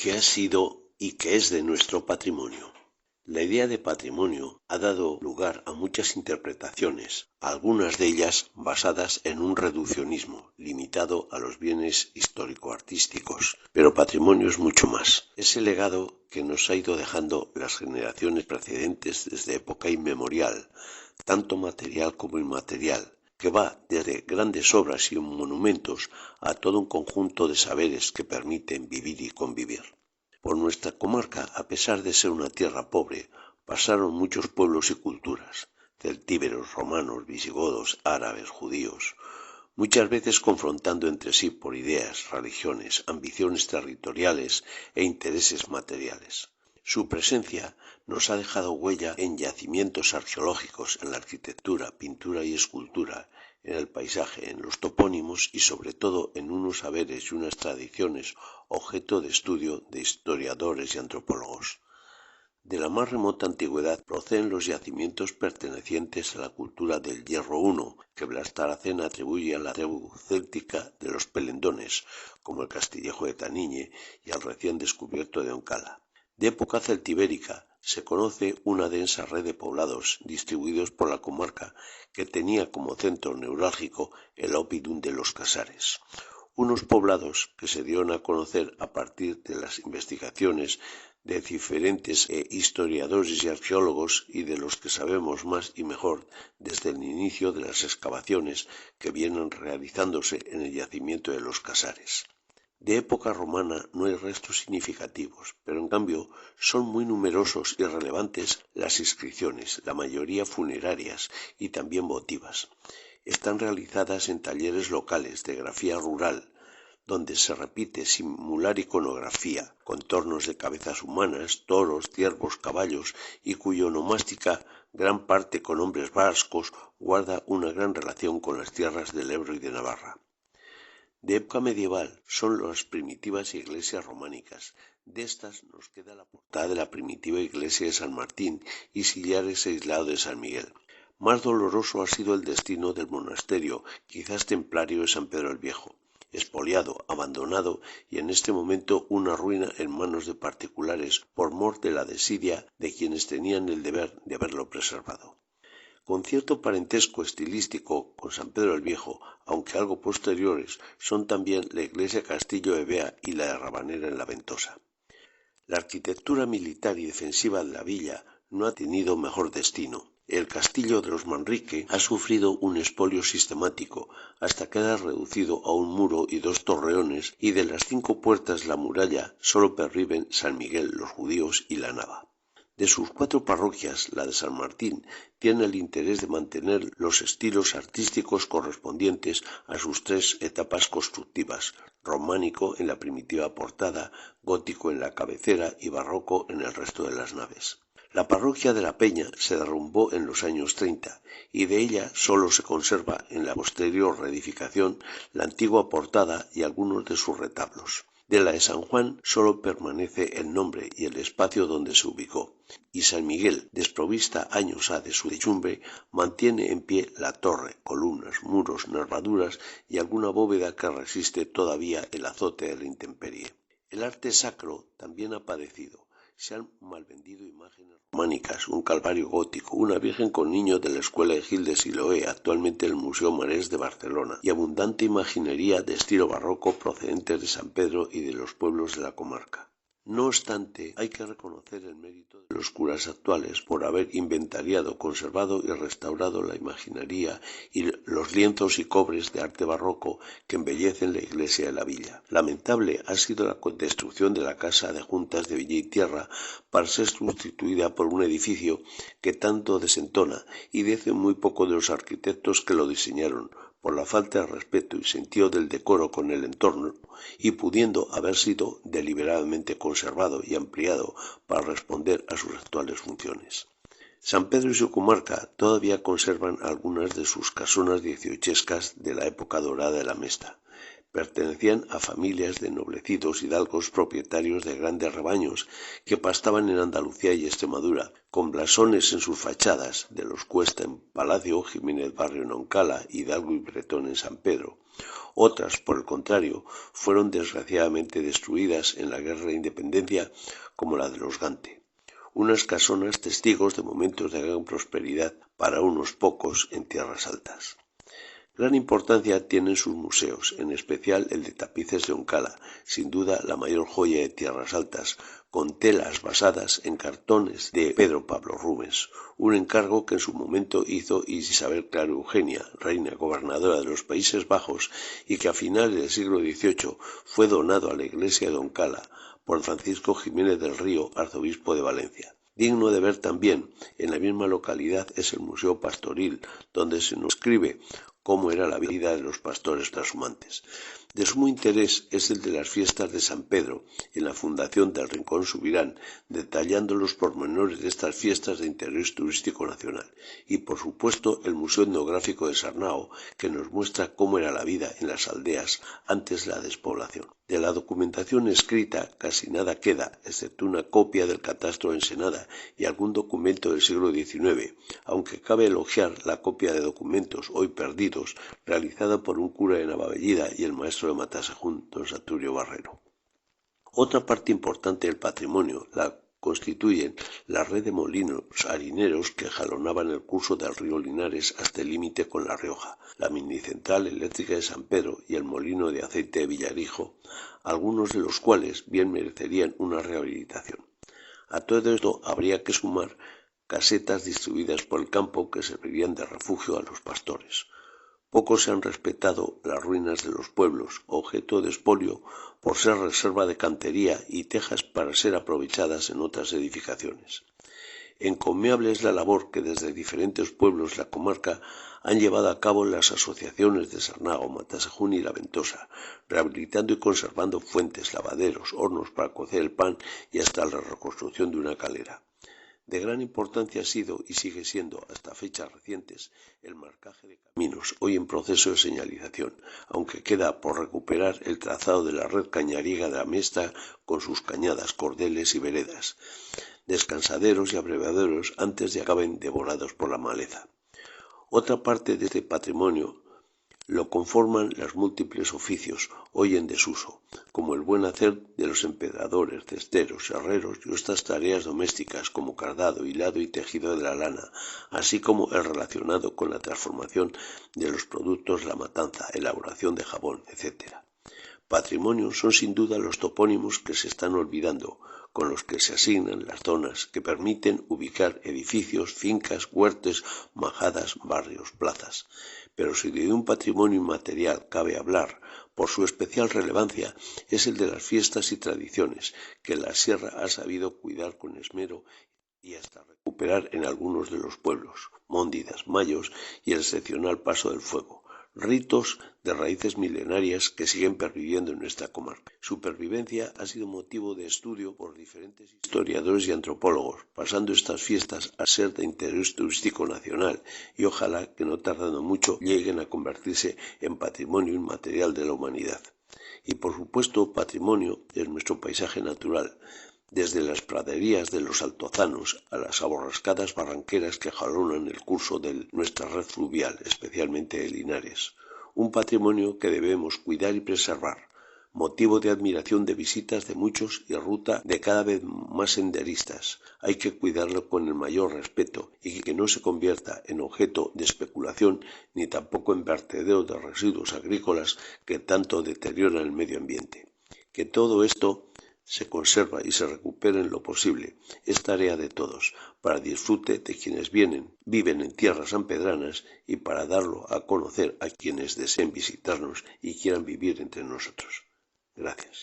que ha sido y que es de nuestro patrimonio. La idea de patrimonio ha dado lugar a muchas interpretaciones, algunas de ellas basadas en un reduccionismo limitado a los bienes histórico-artísticos, pero patrimonio es mucho más. Es el legado que nos ha ido dejando las generaciones precedentes desde época inmemorial, tanto material como inmaterial, que va desde grandes obras y monumentos a todo un conjunto de saberes que permiten vivir y convivir. Por nuestra comarca, a pesar de ser una tierra pobre, pasaron muchos pueblos y culturas, celtíberos, romanos, visigodos, árabes, judíos, muchas veces confrontando entre sí por ideas, religiones, ambiciones territoriales e intereses materiales. Su presencia nos ha dejado huella en yacimientos arqueológicos, en la arquitectura, pintura y escultura, en el paisaje, en los topónimos y sobre todo en unos saberes y unas tradiciones objeto de estudio de historiadores y antropólogos. De la más remota antigüedad proceden los yacimientos pertenecientes a la cultura del Hierro I, que Blas Tarracén atribuye a la tribu céltica de los Pelendones, como el Castillejo de Taniñe y al recién descubierto de Oncala. De época celtibérica se conoce una densa red de poblados distribuidos por la comarca que tenía como centro neurálgico el oppidum de los Casares. Unos poblados que se dieron a conocer a partir de las investigaciones de diferentes historiadores y arqueólogos y de los que sabemos más y mejor desde el inicio de las excavaciones que vienen realizándose en el yacimiento de los Casares. De época romana no hay restos significativos, pero en cambio son muy numerosos y relevantes las inscripciones, la mayoría funerarias y también votivas. Están realizadas en talleres locales de grafía rural, donde se repite simular iconografía, contornos de cabezas humanas, toros, ciervos, caballos, y cuya onomástica, gran parte con nombres vascos, guarda una gran relación con las tierras del Ebro y de Navarra. De época medieval son las primitivas iglesias románicas. De estas nos queda la portada de la primitiva iglesia de San Martín y sillares aislados de San Miguel. Más doloroso ha sido el destino del monasterio, quizás templario, de San Pedro el Viejo, expoliado, abandonado y en este momento una ruina en manos de particulares por mor de la desidia de quienes tenían el deber de haberlo preservado. Con cierto parentesco estilístico con San Pedro el Viejo, aunque algo posteriores, son también la iglesia Castillo de Bea y la de Rabanera en la Ventosa. La arquitectura militar y defensiva de la villa no ha tenido mejor destino. El castillo de los Manrique ha sufrido un expolio sistemático hasta quedar reducido a un muro y dos torreones, y de las 5 puertas de la muralla solo perviven San Miguel, los judíos y la nava. De sus 4 parroquias, la de San Martín tiene el interés de mantener los estilos artísticos correspondientes a sus 3 etapas constructivas: románico en la primitiva portada, gótico en la cabecera y barroco en el resto de las naves. La parroquia de la Peña se derrumbó en los años 30 y de ella solo se conserva en la posterior reedificación la antigua portada y algunos de sus retablos. De la de San Juan solo permanece el nombre y el espacio donde se ubicó, y San Miguel, desprovista años ha de su techumbre, mantiene en pie la torre, columnas, muros, nervaduras y alguna bóveda que resiste todavía el azote de la intemperie. El arte sacro también ha padecido. Se han malvendido imágenes románicas, un calvario gótico, una virgen con niños de la escuela de Gil de Siloé, actualmente en el Museo Marès de Barcelona, y abundante imaginería de estilo barroco procedentes de San Pedro y de los pueblos de la comarca. No obstante, hay que reconocer el mérito de los curas actuales por haber inventariado, conservado y restaurado la imaginería y los lienzos y cobres de arte barroco que embellecen la iglesia de la villa. Lamentable ha sido la destrucción de la casa de juntas de Villa y Tierra para ser sustituida por un edificio que tanto desentona y dice muy poco de los arquitectos que lo diseñaron, por la falta de respeto y sentido del decoro con el entorno, y pudiendo haber sido deliberadamente conservado y ampliado para responder a sus actuales funciones. San Pedro y su comarca todavía conservan algunas de sus casonas dieciochescas de la época dorada de la Mesta, Pertenecían a familias de noblecidos hidalgos propietarios de grandes rebaños que pastaban en Andalucía y Extremadura, con blasones en sus fachadas, de los Cuesta en Palacio, Jiménez Barrio en Oncala, Hidalgo y Bretón en San Pedro. Otras, por el contrario, fueron desgraciadamente destruidas en la Guerra de Independencia, como la de los Gante. Unas casonas testigos de momentos de gran prosperidad para unos pocos en tierras altas. Gran importancia tienen sus museos, en especial el de tapices de Oncala, sin duda la mayor joya de tierras altas, con telas basadas en cartones de Pedro Pablo Rubens, un encargo que en su momento hizo Isabel Clara Eugenia, reina gobernadora de los Países Bajos, y que a finales del siglo XVIII fue donado a la iglesia de Oncala por Francisco Jiménez del Río, arzobispo de Valencia. Digno de ver también en la misma localidad es el Museo Pastoril, donde se nos describe cómo era la vida de los pastores trashumantes. De sumo interés es el de las fiestas de San Pedro, en la Fundación del Rincón Subirán, detallando los pormenores de estas fiestas de interés turístico nacional. Y, por supuesto, el Museo Etnográfico de Sarnao, que nos muestra cómo era la vida en las aldeas antes de la despoblación. De la documentación escrita casi nada queda, excepto una copia del catastro de Ensenada y algún documento del siglo XIX, aunque cabe elogiar la copia de documentos hoy perdidos realizada por un cura de Navavellida y el maestro de Matasajún, don Saturio Barrero. Otra parte importante del patrimonio la constituyen la red de molinos harineros que jalonaban el curso del río Linares hasta el límite con La Rioja, la minicentral eléctrica de San Pedro y el molino de aceite de Villarijo, algunos de los cuales bien merecerían una rehabilitación. A todo esto habría que sumar casetas distribuidas por el campo que servirían de refugio a los pastores. Poco se han respetado las ruinas de los pueblos, objeto de expolio por ser reserva de cantería y tejas para ser aprovechadas en otras edificaciones. Encomiable es la labor que desde diferentes pueblos de la comarca han llevado a cabo las asociaciones de Sarnao, Matasajún y La Ventosa, rehabilitando y conservando fuentes, lavaderos, hornos para cocer el pan y hasta la reconstrucción de una calera. De gran importancia ha sido y sigue siendo, hasta fechas recientes, el marcaje de caminos, hoy en proceso de señalización, aunque queda por recuperar el trazado de la red cañariega de la Mesta con sus cañadas, cordeles y veredas, descansaderos y abrevaderos antes de que acaben devorados por la maleza. Otra parte de este patrimonio lo conforman los múltiples oficios, hoy en desuso, como el buen hacer de los empedradores, cesteros, herreros y otras tareas domésticas como cardado, hilado y tejido de la lana, así como el relacionado con la transformación de los productos de la matanza, elaboración de jabón, etc. Patrimonio son sin duda los topónimos que se están olvidando, con los que se asignan las zonas que permiten ubicar edificios, fincas, huertos, majadas, barrios, plazas. Pero si de un patrimonio inmaterial cabe hablar, por su especial relevancia, es el de las fiestas y tradiciones, que la Sierra ha sabido cuidar con esmero y hasta recuperar en algunos de los pueblos, Móndidas, Mayos y el excepcional Paso del Fuego. Ritos de raíces milenarias que siguen perviviendo en nuestra comarca. Su pervivencia ha sido motivo de estudio por diferentes historiadores y antropólogos, pasando estas fiestas a ser de interés turístico nacional y ojalá que no tardando mucho lleguen a convertirse en patrimonio inmaterial de la humanidad. Y por supuesto patrimonio es nuestro paisaje natural, desde las praderías de los altozanos a las aborrascadas barranqueras que jalonan el curso de nuestra red fluvial, especialmente de Linares. Un patrimonio que debemos cuidar y preservar, motivo de admiración de visitas de muchos y ruta de cada vez más senderistas. Hay que cuidarlo con el mayor respeto y que no se convierta en objeto de especulación ni tampoco en vertedero de residuos agrícolas que tanto deterioran el medio ambiente. Que todo esto se conserva y se recupere en lo posible. Es tarea de todos, para disfrute de quienes viven en tierras sanpedranas y para darlo a conocer a quienes deseen visitarnos y quieran vivir entre nosotros. Gracias.